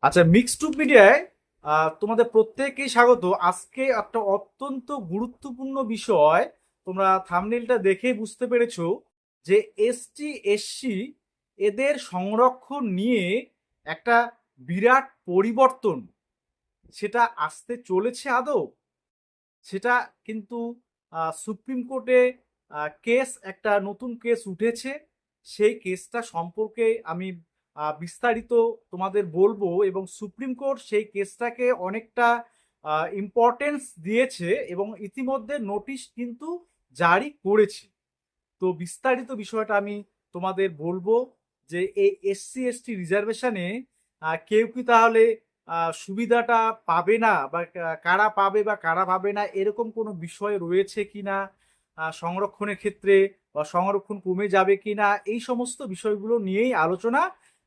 আচ্ছা, মিক্সড মিডিয়ায় তোমাদের প্রত্যেককেই স্বাগত। আজকে একটা অত্যন্ত গুরুত্বপূর্ণ বিষয়, তোমরা থাম্বনেলটা দেখেই বুঝতে পেরেছো যে এসটি এসসি এদের সংরক্ষণ নিয়ে একটা বিরাট পরিবর্তন সেটা আসতে চলেছে আদৌ। সেটা কিন্তু সুপ্রিম কোর্টে একটা নতুন কেস উঠেছে। সেই কেসটা সম্পর্কে আমি বিস্তারিত তোমাদের বলবো, এবং সুপ্রিম কোর্ট সেই কেসটাকে অনেকটা ইম্পর্টেন্স দিয়েছে এবং ইতিমধ্যে নোটিশ কিন্তু জারি করেছে। তো বিস্তারিত বিষয়টা আমি তোমাদের বলবো যে এই এসসি এসটি রিজার্ভেশনে কেউ কি তাহলে সুবিধাটা পাবে না, বা কারা পাবে বা কারা পাবে না, এরকম কোনো বিষয় রয়েছে কিনা সংরক্ষণের ক্ষেত্রে, বা সংরক্ষণ কমে যাবে কিনা, এই সমস্ত বিষয়গুলো নিয়েই আলোচনা,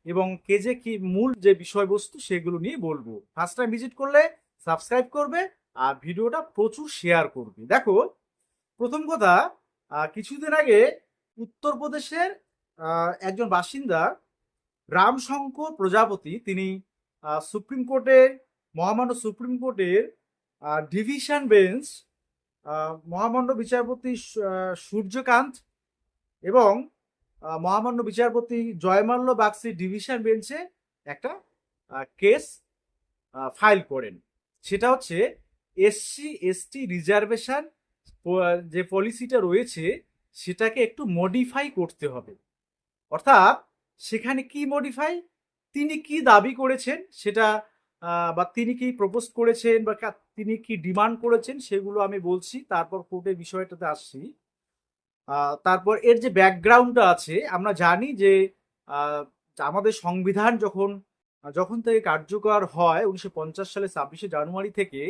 এবং কে যে কি মূল যে বিষয়বস্তু সেগুলো নিয়ে বলবো। ফার্স্ট টাইম ভিজিট করলে সাবস্ক্রাইব করবে আর ভিডিওটা প্রচুর শেয়ার করবে। দেখো, প্রথম কথা, কিছুদিন আগে উত্তরপ্রদেশের একজন বাসিন্দা রামশঙ্কর প্রজাপতি, তিনি সুপ্রিম কোর্টের, মহামান্য সুপ্রিম কোর্টের ডিভিশন বেঞ্চ, মহামান্য বিচারপতি সূর্যকান্ত এবং মহামান্য বিচারপতি জয়মাল্য বাগচি ডিভিশন বেঞ্চে একটা কেস ফাইল করেন। সেটা হচ্ছে এসসি এসটি রিজার্ভেশন যে পলিসিটা রয়েছে সেটাকে একটু মডিফাই করতে হবে। অর্থাৎ সেখানে কি মডিফাই, তিনি কি দাবি করেছেন সেটা, বা তিনি কি প্রপোজ করেছেন, বা তিনি কি ডিমান্ড করেছেন সেগুলো আমি বলছি, তারপর কোর্টের বিষয়টাতে আসছি। তারপর এর যে ব্যাকগ্রাউন্ডটা আছে, আমরা জানি যে আহ, আমাদের সংবিধান যখন যখন থেকে কার্যকর হয় 1950 সালে 26শে জানুয়ারি থেকে,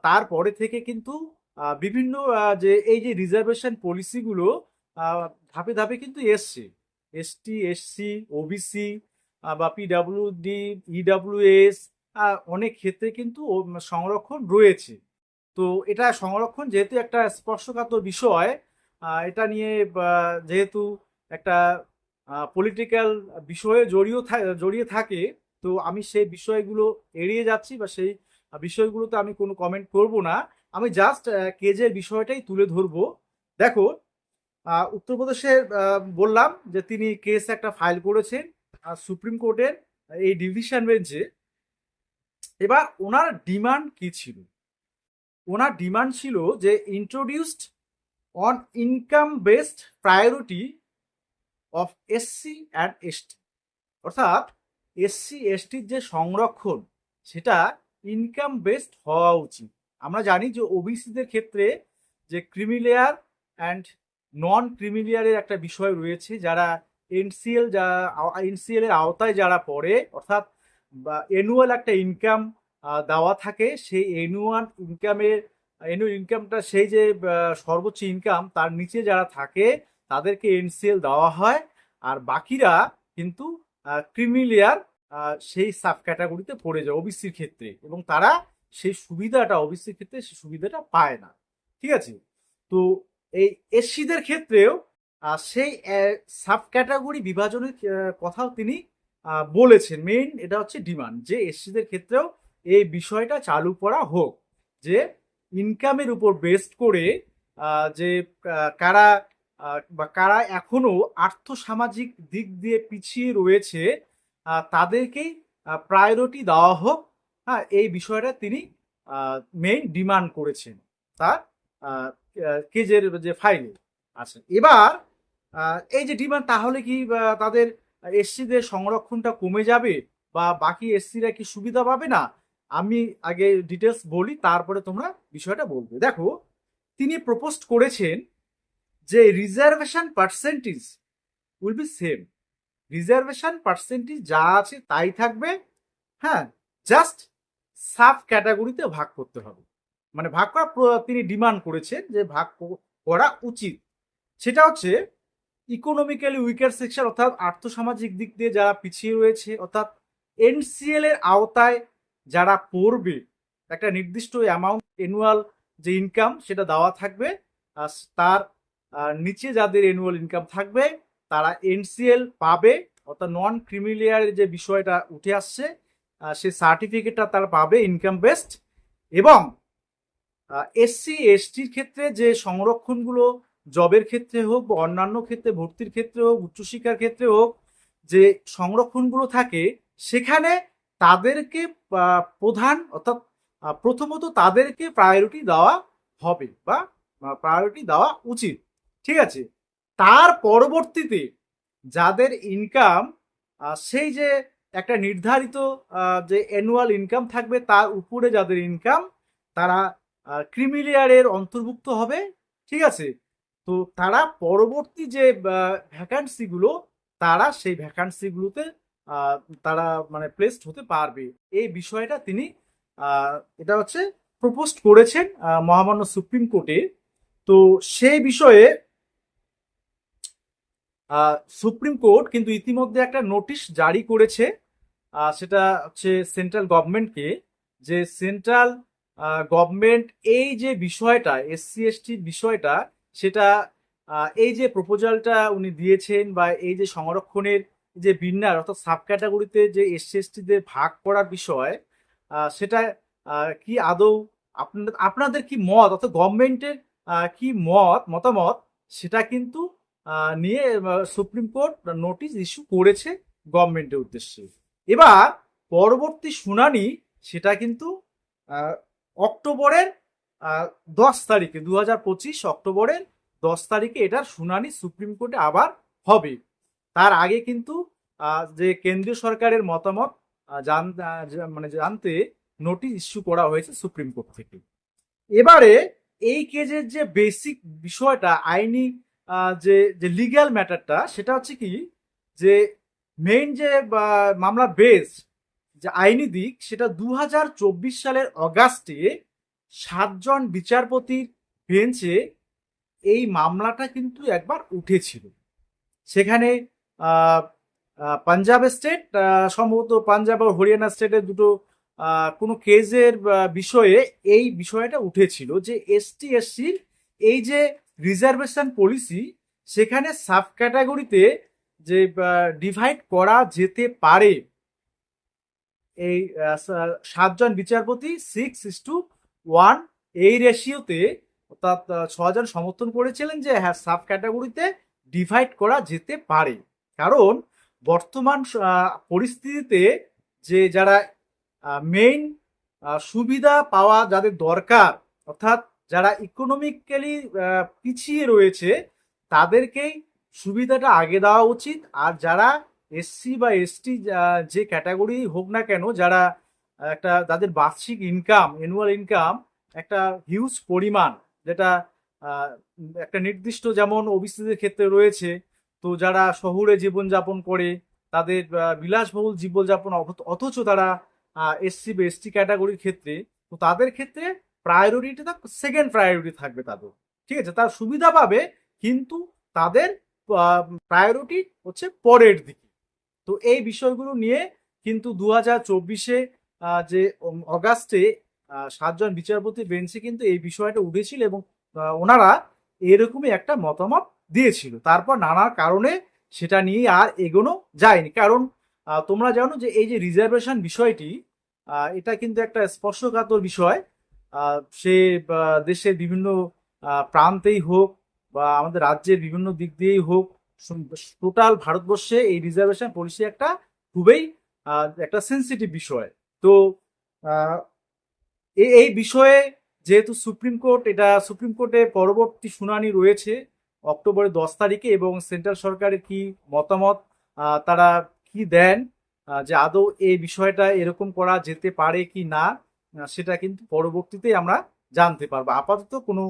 তারপরে থেকে কিন্তু বিভিন্ন যে এই যে রিজার্ভেশন পলিসিগুলো ধাপে ধাপে কিন্তু এসছে। এসটি এসসি ওবিসি বা পিডাব্লিউডি ইডাব্লিউএস, অনেক ক্ষেত্রে কিন্তু সংরক্ষণ রয়েছে। তো এটা সংরক্ষণ যেহেতু একটা স্পর্শকাতর বিষয়, এটা নিয়ে যেহেতু একটা পলিটিক্যাল বিষয়ে জড়িয়ে থাকে, তো আমি সেই বিষয়গুলো এড়িয়ে যাচ্ছি, বা সেই বিষয়গুলোতে আমি কোনো কমেন্ট করব না। আমি জাস্ট কেজের বিষয়টাই তুলে ধরবো। দেখো, উত্তরপ্রদেশের বললাম যে তিনি কেস একটা ফাইল করেছেন সুপ্রিম কোর্টের এই ডিভিশন বেঞ্চে। এবার ওনার ডিমান্ড কি ছিল? ওনার ডিমান্ড ছিল যে introduced on income based priority of SC and ST. অর্থাৎ এসসি এসটির যে সংরক্ষণ সেটা ইনকাম বেসড হওয়া উচিত। আমরা জানি যে ওবিসিদের ক্ষেত্রে যে ক্রিমিলেয়ার অ্যান্ড নন ক্রিমিলেয়ারের একটা বিষয় রয়েছে। যারা এনসিএল এর আওতায় যারা পড়ে, অর্থাৎ অ্যানুয়াল একটা ইনকাম দেওয়া থাকে, সেই অ্যানুয়াল ইনকামটা, সেই যে সর্বোচ্চ ইনকাম তার নিচে যারা থাকে তাদেরকে এনসিএল দেওয়া হয়। আর বাকিরা কিন্তু ক্রিমিলেয়ার সেই সাব ক্যাটাগরিতে পড়ে যায় ওবিসির ক্ষেত্রে, এবং তারা সেই সুবিধাটা ওবিসির ক্ষেত্রে সেই সুবিধাটা পায় না। ঠিক আছে? তো এই এসসিদের ক্ষেত্রেও সেই সাব ক্যাটাগরি বিভাজনের কথাও তিনি বলেছেন। মেইন এটা হচ্ছে ডিমান্ড যে এসসিদের ক্ষেত্রেও এই বিষয়টা চালু করা হোক, যে ইনকামের উপর বেস্ড করে যে কারা বা কারা এখনো আর্থসামাজিক দিক দিয়ে পিছিয়ে রয়েছে তাদেরকেই প্রায়োরিটি দেওয়া হোক। হ্যাঁ, এই বিষয়টা তিনি মেইন ডিমান্ড করেছেন তার কেজের যে ফাইলে। আচ্ছা, এবার এই যে ডিমান্ড, তাহলে কি তাদের এসসিদের সংরক্ষণটা কমে যাবে, বা বাকি এসসিরা কি সুবিধা পাবে না? আমি আগে ডিটেলস বলি, তারপরে তোমরা বিষয়টা বলবে। দেখো, তিনি প্রপোজ করেছেন যে reservation percentage will be same. Reservation percentage যা আছে তাই থাকবে। হ্যাঁ, জাস্ট সাব ক্যাটাগরিতে ভাগ করতে হবে। মানে ভাগ করা তিনি ডিমান্ড করেছেন যে ভাগ করা উচিত। সেটা হচ্ছে ইকোনমিক্যালি উইকার সেকশন, অর্থাৎ আর্থসামাজিক দিক দিয়ে যারা পিছিয়ে রয়েছে, অর্থাৎ এনসিএল এর আওতায় যারা পড়বে, একটা নির্দিষ্ট অ্যামাউন্ট অ্যানুয়াল যে ইনকাম সেটা দেওয়া থাকবে। আর তার নিচে যাদের অ্যানুয়াল ইনকাম থাকবে তারা এনসিএল পাবে। অর্থাৎ নন ক্রিমিলিয়ারের যে বিষয়টা উঠে আসছে, সেই সার্টিফিকেটটা তারা পাবে ইনকাম বেসড। এবং এসসি এসটির ক্ষেত্রে যে সংরক্ষণগুলো জবের ক্ষেত্রে হোক বা অন্যান্য ক্ষেত্রে ভর্তির ক্ষেত্রে হোক, উচ্চশিক্ষার ক্ষেত্রে হোক, যে সংরক্ষণগুলো থাকে সেখানে তাদেরকে প্রধান অর্থাৎ প্রথমত তাদেরকে প্রায়োরিটি দেওয়া হবে বা প্রায়োরিটি দেওয়া উচিত। ঠিক আছে, তার পরবর্তীতে যাদের ইনকাম সেই যে একটা নির্ধারিত যে অ্যানুয়াল ইনকাম থাকবে তার উপরে যাদের ইনকাম, তারা ক্রিমিলিয়ারের অন্তর্ভুক্ত হবে। ঠিক আছে, তো তারা পরবর্তী যে ভ্যাকান্সিগুলো, তারা সেই ভ্যাকান্সিগুলোতে তারা মানে প্লেসড হতে পারবে। এই বিষয়টা তিনি এটা হচ্ছে প্রপোজ করেছেন মহামান্য সুপ্রিম কোর্টে। তো সেই বিষয়ে সুপ্রিম কোর্ট কিন্তু ইতিমধ্যে একটা নোটিশ জারি করেছে, সেটা হচ্ছে সেন্ট্রাল গভর্নমেন্টকে, যে সেন্ট্রাল গভর্নমেন্ট এই যে বিষয়টা এসসি এসটির বিষয়টা, সেটা এই যে প্রপোজালটা উনি দিয়েছেন বা এই যে সংরক্ষণের যে বিন্যাস অর্থাৎ সাব ক্যাটাগরিতে যে এসসি এসটিদের ভাগ করার বিষয়, সেটা কি আদৌ আপনাদের কি মত অর্থাৎ গভর্নমেন্টের কি মতামত, সেটা কিন্তু নিয়ে সুপ্রিম কোর্ট নোটিশ ইস্যু করেছে গভর্নমেন্টের উদ্দেশ্যে। এবার পরবর্তী শুনানি সেটা কিন্তু অক্টোবরের 10 তারিখে 2025 অক্টোবরের 10 তারিখে এটার শুনানি সুপ্রিম কোর্টে আবার হবে। তার আগে কিন্তু যে কেন্দ্রীয় সরকারের মতামত মানে জানতে নোটিশ ইস্যু করা হয়েছে সুপ্রিম কোর্ট থেকে। এবারে এই কেজের যে বেসিক বিষয়টা আইনি যে যে লিগ্যাল ম্যাটারটা, সেটা হচ্ছে কি যে মেইন যে মামলার বেস যে আইনি দিক, সেটা 2024 সালের অগাস্টে 7 জন বিচারপতির বেঞ্চে এই মামলাটা কিন্তু একবার উঠেছিল। সেখানে পাঞ্জাব স্টেট, সম্ভবত পাঞ্জাব আর হরিয়ানা স্টেটের দুটো কোনো কেসের বিষয়ে এই বিষয়টা উঠেছিল যে এসটি এসসির এই যে রিজার্ভেশন পলিসি, সেখানে সাব ক্যাটাগরিতে যে ডিভাইড করা যেতে পারে। এই 7 জন বিচারপতি 6:1 এই রেশিওতে, অর্থাৎ 6 জন সমর্থন করেছিলেন যে হ্যাঁ সাব ক্যাটাগরিতে ডিভাইড করা যেতে পারে। কারণ বর্তমান পরিস্থিতিতে যে যারা মেইন সুবিধা পাওয়া যাদের দরকার, অর্থাৎ যারা ইকোনমিক্যালি পিছিয়ে রয়েছে, তাদেরকেই সুবিধাটা আগে দেওয়া উচিত। আর যারা এসসি বা এসটি যে ক্যাটাগরি হোক না কেন, যারা একটা যাদের বার্ষিক ইনকাম অ্যানুয়াল ইনকাম একটা হিউজ পরিমাণ, যেটা একটা নির্দিষ্ট যেমন ওবিসিদের ক্ষেত্রে রয়েছে, তো যারা শহুরে জীবনযাপন করে তাদের বিলাসবহুল জীবনযাপন, অথচ তারা এসসি বা এসটি ক্যাটাগরির ক্ষেত্রে, তো তাদের ক্ষেত্রে প্রায়োরিটিটা সেকেন্ড প্রায়োরিটি থাকবে তাদের। ঠিক আছে, তার সুবিধা পাবে কিন্তু তাদের প্রায়োরিটি হচ্ছে পরের দিকে। তো এই বিষয়গুলো নিয়ে কিন্তু 2024-এ যে অগাস্টে 7 জন বিচারপতি বেঞ্চে কিন্তু এই বিষয়টা উঠেছিল এবং ওনারা এরকমই একটা মতামত দিয়েছিল। তারপর নানা কারণে সেটা নিয়ে আর এগোনো যায়নি। কারণ তোমরা জানো যে এই যে রিজার্ভেশন বিষয়টি, এটা কিন্তু একটা স্পর্শকাতর বিষয়। সে দেশের বিভিন্ন প্রান্তেই হোক বা আমাদের রাজ্যের বিভিন্ন দিক দিয়েই হোক, টোটাল ভারতবর্ষে এই রিজার্ভেশন পলিসি একটা খুবই একটা সেন্সিটিভ বিষয়। তো এই বিষয়ে যেহেতু সুপ্রিম কোর্টে পরবর্তী শুনানি রয়েছে অক্টোবরের 10 তারিখে, এবং সেন্ট্রাল সরকারের কি মতামত তারা কি দেন, যে আদৌ এই বিষয়টা এরকম করা যেতে পারে কি না, সেটা কিন্তু পরবর্তীতে আমরা জানতে পারবো। আপাতত কোনো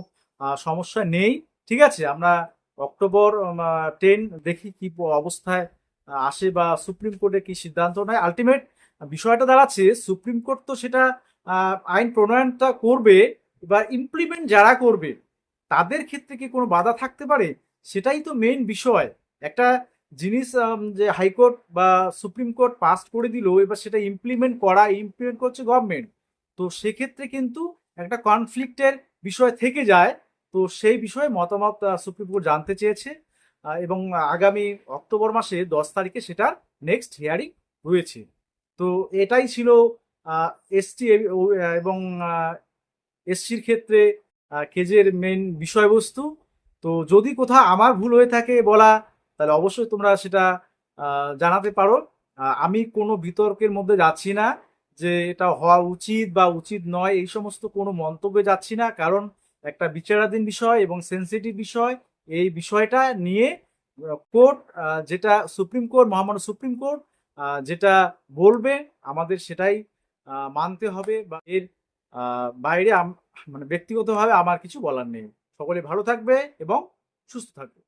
সমস্যা নেই। ঠিক আছে, আমরা অক্টোবর 10 দেখি কি অবস্থায় আসে বা সুপ্রিম কোর্টে কি সিদ্ধান্ত নেয়। আলটিমেট বিষয়টা দাঁড়াচ্ছে সুপ্রিম কোর্ট তো সেটা আইন প্রণয়নটা করবে, বা ইমপ্লিমেন্ট যারা করবে তাদের ক্ষেত্রে কি কোনো বাধা থাকতে পারে, সেটাই তো মেইন বিষয়। একটা জিনিস যে হাইকোর্ট বা সুপ্রিম কোর্ট পাস করে দিল, এবার সেটা ইমপ্লিমেন্ট করছে গভর্নমেন্ট, তো সেক্ষেত্রে কিন্তু একটা কনফ্লিক্টের বিষয় থেকে যায়। তো সেই বিষয়ে মতামত সুপ্রিম কোর্ট জানতে চেয়েছে, এবং আগামী অক্টোবর মাসে 10 তারিখে সেটার নেক্সট হিয়ারিং রয়েছে। তো এটাই ছিল এসটি এবং এসসির ক্ষেত্রে কেজের মেন বিষয়বস্তু। তো যদি কোথাও আমার ভুল হয়ে থাকে বলা, তাহলে অবশ্যই তোমরা সেটা জানাতে পারো। আমি কোনো বিতর্কের মধ্যে যাচ্ছি না যে এটা হওয়া উচিত বা উচিত নয়, এই সমস্ত কোনো মন্তব্যে যাচ্ছি না, কারণ একটা বিচারাধীন বিষয় এবং সেন্সিটিভ বিষয়। এই বিষয়টা নিয়ে কোর্ট, যেটা সুপ্রিম কোর্ট, মহামান্য সুপ্রিম কোর্ট যেটা বলবে আমাদের সেটাই মানতে হবে, বা এর বাইরে মানে ব্যক্তিগতভাবে আমার কিছু বলার নেই। সকলে ভালো থাকবে এবং সুস্থ থাকবে।